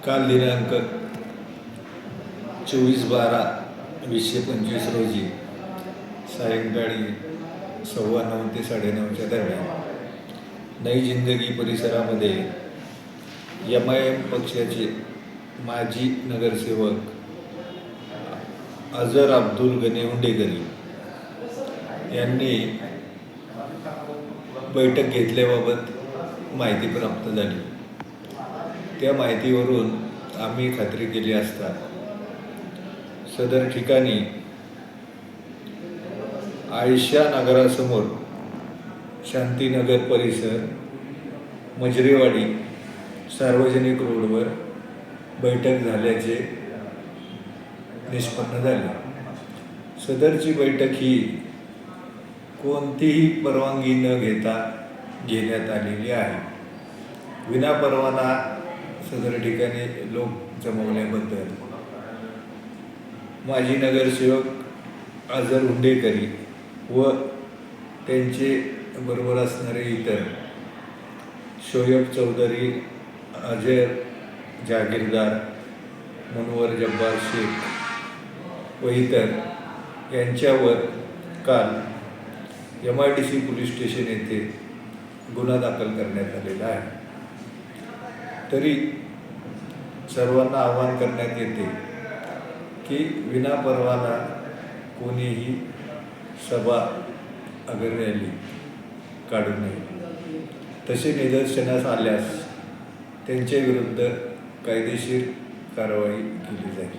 काल दिनांक 24/12/2025 रोजी सायंकाळी 9:15 ते 9:30च्या दरम्यान नई जिंदगी परिसरामध्ये MIM पक्षाचे माजी नगरसेवक अझर अब्दुल गनी हुंडेकरी यांनी बैठक घेतल्याबाबत माहिती प्राप्त झाली। त्या माहितीवरून आम्ही खात्री केली असता सदर ठिकाणी आयशा नगरासमोर शांतीनगर परिसर मजरेवाडी सार्वजनिक रोडवर बैठक झाल्याचे निष्पन्न झाले। सदरची बैठक ही कोणतीही परवानगी न घेता घेण्यात आलेली आहे। विनापरवाना सदर ठिकाणी लोक जमवल्याबद्दल माजी नगरसेवक अझर हुंडेकरी व त्यांचे बरोबर असणारे इतर शोएब चौधरी, अजय जागीरदार, मुनवर जब्बार शेख व इतर यांच्यावर काल MIDC पोलीस स्टेशन येथे गुन्हा दाखल करण्यात आलेला आहे। तरी सर्वांना आवाहन करण्यात येते की विनापरवाना कोणीही सभा अगर रॅली काढू नये। तसे निदर्शनास आल्यास त्यांच्या विरुद्ध कायदेशीर कारवाई केली जाईल।